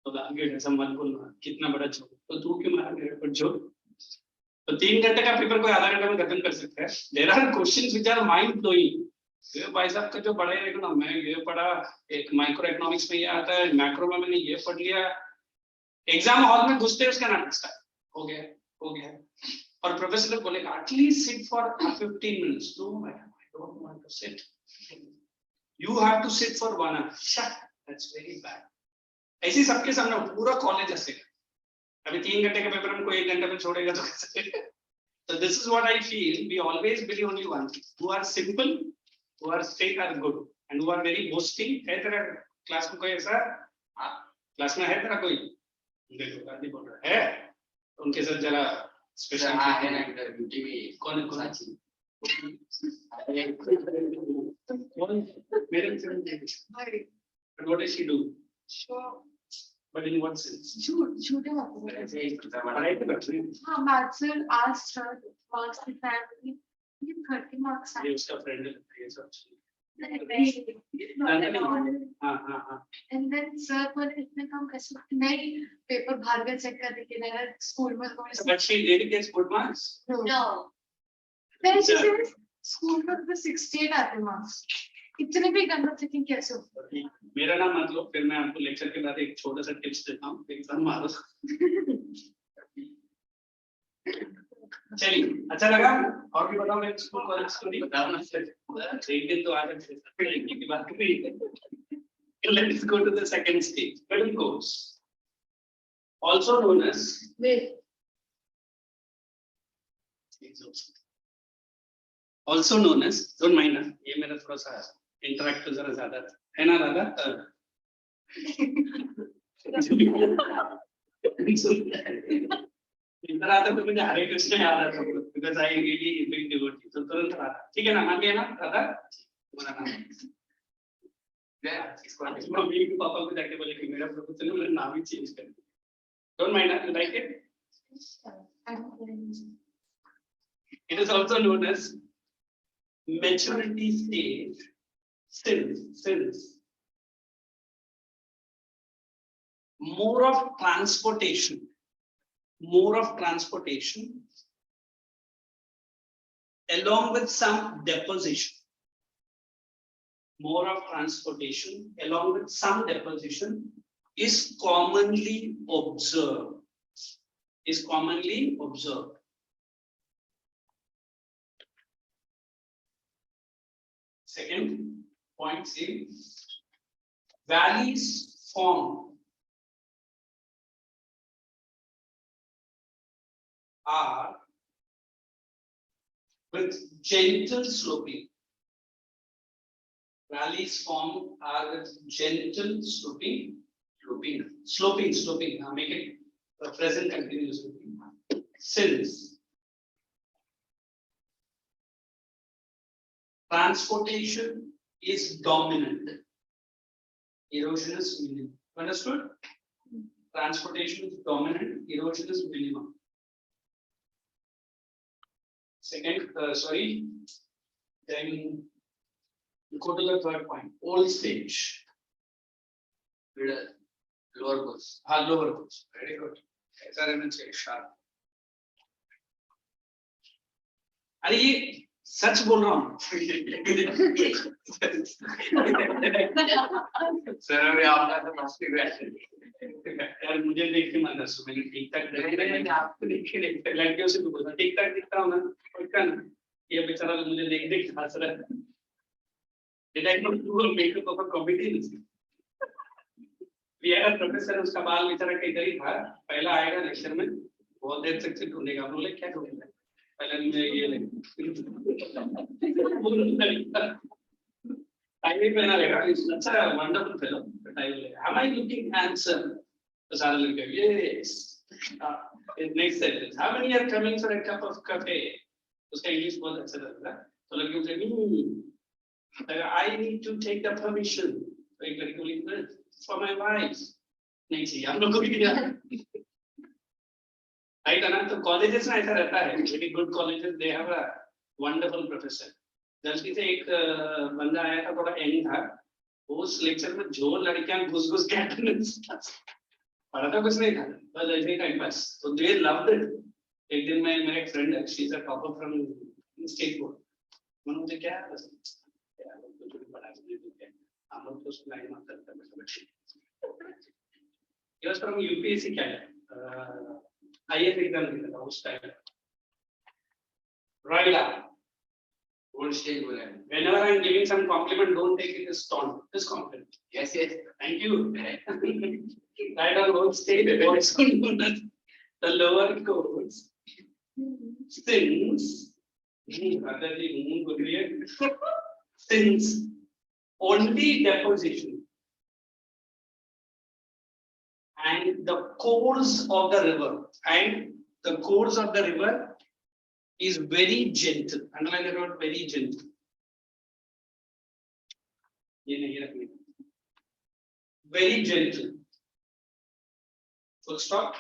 तो आगे ऐसा मत बोलना, कितना बड़ा जोक, तो तू क्यों मारा मेरे ऊपर जोक, तो 3 घंटे का पेपर कोई आधा घंटा में खत्म कर सकता है। There are questions which are mind blowing, ये भाई साहब का जो पढ़ा है ना, मैं ये पढ़ा, एक माइक्रो इकोनॉमिक्स में ये आता है, मैक्रो में मैंने ये पढ़ लिया, एग्जाम हॉल में घुसते उसका नाटक स्टार्ट हो गया, और प्रोफेसर लोग बोलेगा at least sit for 15 minutes, no madam I don't want to sit, you have to sit for 1 hour, shut that's very bad, ऐसे सबके सामने पूरा कॉलेज हंसेगा, अभी 3 घंटे के पेपर हमको 1 घंटे में छोड़ेगा तो कैसे। So this is what I feel, we always believe only one thing, who are simple, who are straight are good, and who are very boasting, है तेरा क्लास में कोई ऐसा, क्लास में है तेरा कोई, देखो गांधी बोल रहा है, उनके साथ जरा स्पेशल है ना ड्यूटी में कौन साची मेरे से what does she do, but in what sense, झूठे पढ़ाई तो करती है, हाँ maths sir asked her marks the family, ये 30 marks ये उसका फ्रेंड है ये सब, हाँ and then sir बोले इतने कम कैसे, नहीं पेपर बाहर का चेक करने के लिए स्कूल में but she really gets good marks, no then she says school में तो 68 आते मार्क्स, इतने भी गंदा चेकिंग कैसे होता है। मेरा नाम मत लो, फिर मैं आपको लेक्चर के बाद एक छोटा सा टिप्स देता हूँ, एग्जाम मारो। चलिए अच्छा लगा, और भी बताओ मेरे स्कूल कॉलेज स्टोरी, बताओ ना सर, एक दिन तो आ जाए की बात करें। Let's go to the second stage, middle course, also known as don't mind ना, ये मेरा थोड़ा सा इंटरेक्ट तो जरा ज्यादा है ना दादा, इधर आता तो मुझे हरे कृष्ण याद आता है, because I really big devotee, तो तुरंत आता, ठीक है ना, मान गया ना दादा, तुम्हारा नाम इसको मम्मी के पापा को जाके बोले कि मेरा प्रभु चलो मेरा नाम ही चेंज कर दो, don't mind ना, you like it? It is also known as maturity stage, since more of transportation along with some deposition. More of transportation along with some deposition is commonly observed. Is commonly observed. Second point is valleys formed are with gentle sloping. Valleys formed are with gentle sloping. Sloping. Make it present continuous. Since transportation is dominant, erosion is minimum. Understood? Transportation is dominant, erosion is minimum. Second, then go to the third point. Old stage. Lower course. Lower course. Very good. SRMN sharp. अरे ये सच बोल रहा हूँ sir अभी आपका तो मस्ती बैठे यार मुझे देख के मन रहा मैंने ठीक ठाक आपको देख के लड़कियों से भी बोला ठीक ठाक दिखता हूँ ना ये बेचारा मुझे देख देख हंस रहा है Did I not do a makeup of a comedy? We had a professor उसका बाल बेचारा कहीं इधर ही था पहला आएगा लेक्चर में बहुत देर तक से ढूंढेगा बोले क्या ढूंढेगा पहले मैं ये ले टाइम पे ना लेगा अच्छा वंडरफुल फेलो टाइम ले am I looking handsome तो सारे लड़के yes next sentence how many are coming for a cup of coffee उसका इंग्लिश बहुत अच्छा लगता है तो लड़के बोले I need to take the permission तो एक लड़की बोली for my wife नहीं चाहिए हम लोग को भी दिया राइट है ना तो कॉलेजेस में ऐसा रहता है very good colleges they have a wonderful professor जल्दी से एक बंदा आया था थोड़ा यंग था उस लेक्चर में जो लड़कियां घुस के अटेंडेंस पढ़ा था कुछ नहीं था बस ऐसे ही टाइम पास तो दे लव्ड इट एक दिन में मेरा एक फ्रेंड है she is a topper from state board मैंने मुझे क्या यार कुछ भी पढ़ा नहीं हम लोग तो उसको लाइन मारते थे ये फ्रॉम यूपीएससी क्या है IF exam देता था उस time right up old stage बोले whenever I am giving some compliment don't take it as taunt this compliment yes thank you right on old stage also known as the lower courts since since only deposition and the course of the river is very gentle. Underline the word very gentle. Very gentle. Full stop.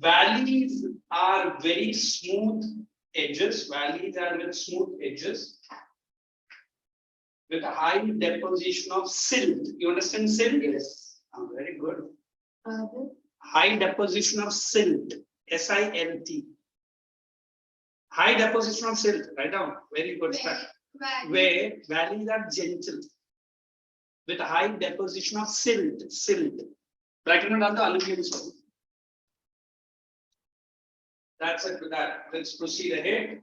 Valleys are very smooth edges. Valleys are with smooth edges with a high deposition of silt. You understand silt? yes Very good. High deposition of silt, SILT. High deposition of silt, write down. Very good stuff. Where valleys are gentle, with high deposition of silt. Write it down the alluvial soil. That's it with that. Let's proceed ahead.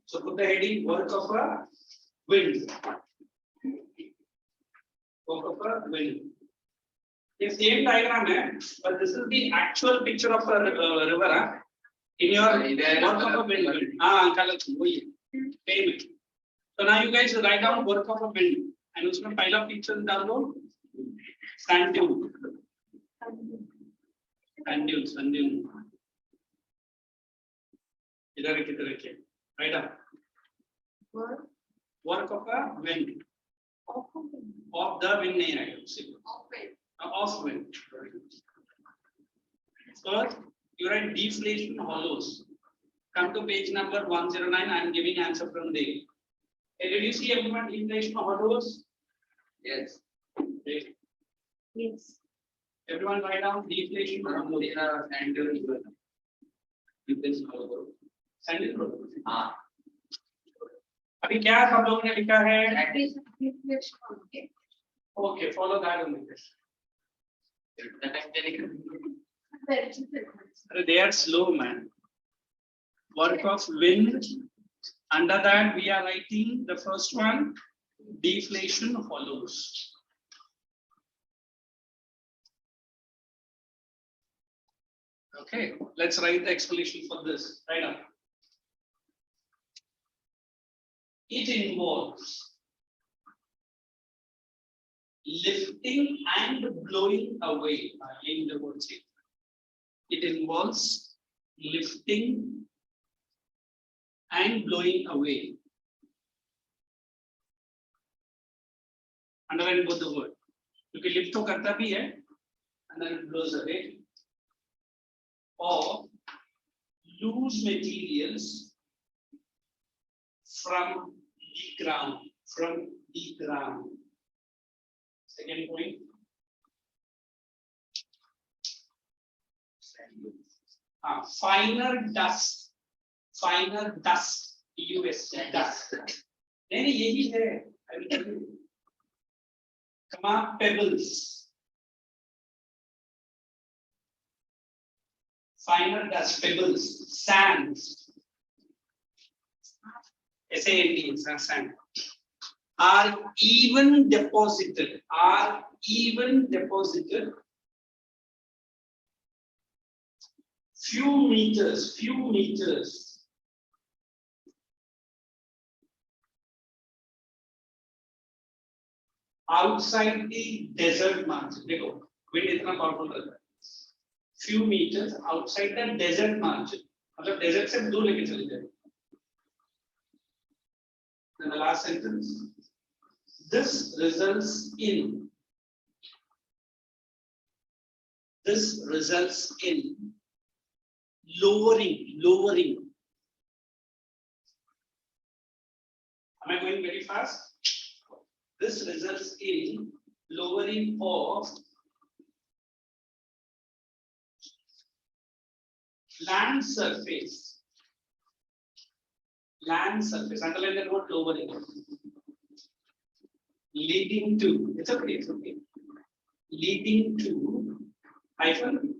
So put the heading: work of a wind. Work of a wind. The same diagram hai, but this is the actual picture of a river in your work of a wind. Payment. So now you guys write down work of a wind and उसमें पहला picture डाल दो sand dune. इधर रखिए write down work of a wind of the wind नहीं आएगा of wind. First, you write deflation hollows. Come to page number 109. I am giving answer from there. Hey, did you see everyone deflation hollows? yes Okay. Yes. Everyone write down deflation hollows. and Sand is hollow. अभी क्या हम लोगों ने लिखा है? Okay. Okay, follow that only. They are slow, man. Work of wind. Under that, we are writing the first one. Deflation follows. Okay, let's write the explanation for this right now. It involves lifting and blowing away. It involves lifting and blowing away. Underline both the word. क्योंकि lift तो करता भी है, and then it blows away. Or loose materials from the ground. Second point. Finer dust. DUS dust. नहीं यही है. I will tell you. Pebbles. Finer dust, pebbles, sands. Sand. Are even deposited. Few meters outside the desert margin. देखो wind इतना powerful रहता है. Few meters outside the desert margin. मतलब desert से दूर लेके चले जाए. And the last sentence. This results in lowering. Am I going very fast? This results in lowering of land surface. Underline that word lowering. Leading to. It's okay. Leading to hyphen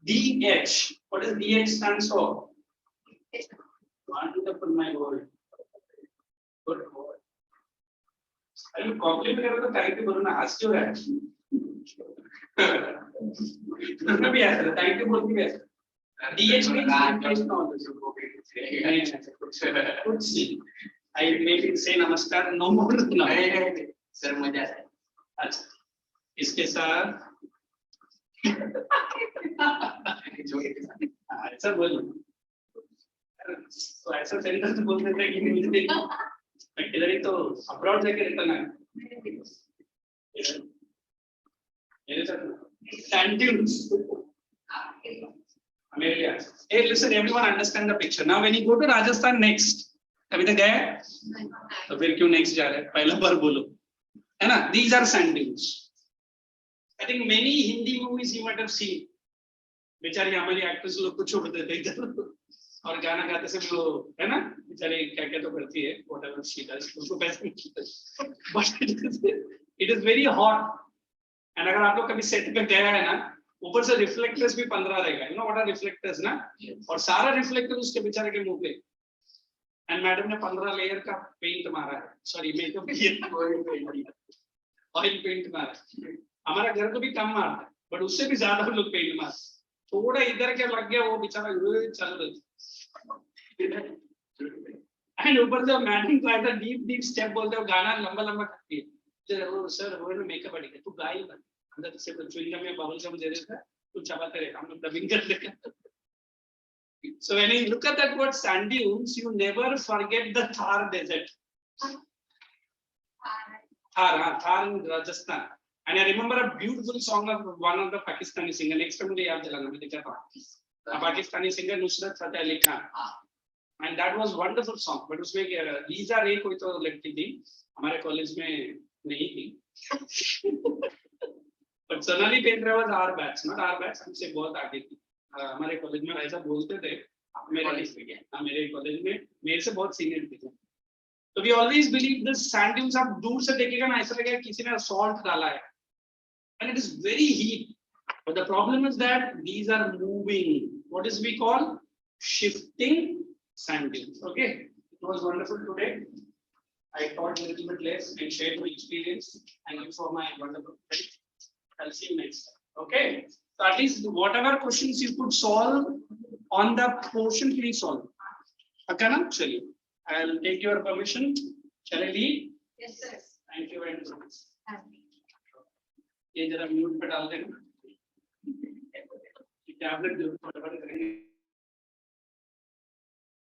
DH. What does DH stands for? Wonderful, my word. Good word. Are you compliment करो तो thank you बोलो ना, हंस क्यों रहा है? तुमने भी ऐसा thank you बोल भी ऐसा. DH means I maybe say namaskar, no more. Sir मजा है. अच्छा, इसके साथ ऐसा बोलो. तो ऐसा सेंटेंस बोल देते हैं कि मुझे इधर ही तो अब्रॉड जाके रिटर्न है. मेरे साथ sand dunes. America. Hey, listen, everyone understand the picture. Now, when you go to Rajasthan next, अभी तक गए? तो फिर क्यों next जा रहे हैं? पहला बार बोलो, है ना? These are sand dunes. I think many Hindi movies you might have seen. बेचारी हमारी एक्ट्रेस लोग को छोड़ देते इधर और गाना गाते से वो है ना बेचारी क्या तो करती है whatever she does उसको पैसे मिलते हैं. But it is very hot. And अगर आप लोग कभी सेट पे गए हैं ना, ऊपर से रिफ्लेक्टर्स भी 15 रहेगा. You know what are reflectors ना? और सारा रिफ्लेक्टर उसके बेचारे के मुंह पे. एंड मैडम ने 15 लेयर का पेंट मारा है. सॉरी मेकअप ऑयल पेंट मारा है. हमारा घर को भी कम मारता है बट उससे भी ज्यादा लोग पेंट मारते. थोड़ा इधर क्या लग गया वो बेचारा चल रहा. एंड ऊपर से मैडम को ऐसा डीप स्टेप बोलते हो, गाना लंबा करती है. सर वो ना मेकअप अड़ी तू गाई मत, अंदर से च्युइंगम में बबल गम दे देता, तू चबाते रहे, हम लोग डबिंग कर देंगे. So when you look at that word sand dunes, you never forget the Thar desert. Thar in Rajasthan. And I remember a beautiful song of one of the Pakistani singer. Next time मुझे याद दिलाना, मैं देखा था. A Pakistani singer Nusrat Fateh Ali Khan. And that was wonderful song. But उसमें Lisa रे कोई तो लड़की थी, हमारे कॉलेज में नहीं थी. But Sonali Pendra was our batch, not our batch. हमसे बहुत आगे थी. हमारे कॉलेज में ऐसा बोलते थे. मेरे कॉलेज में मेरे से बहुत सीनियर थी. So we always believe this sand dunes आप दूर से देखेगा ना ऐसा लगेगा किसी ने salt डाला है, and it is very heat. But the problem is that these are moving. What is we call shifting sand dunes. Okay, it was wonderful today. I taught a little bit less and shared my experience. Thank you for my wonderful friends. I'll see you next time. Okay, so at least whatever questions you could solve on the portion, please solve. Okay, na? Chaliye. I'll take your permission. Shall I leave? Yes, sir. Thank you very much. Happy. ये जरा mute पे डाल देना tablet जो फटाफट करेंगे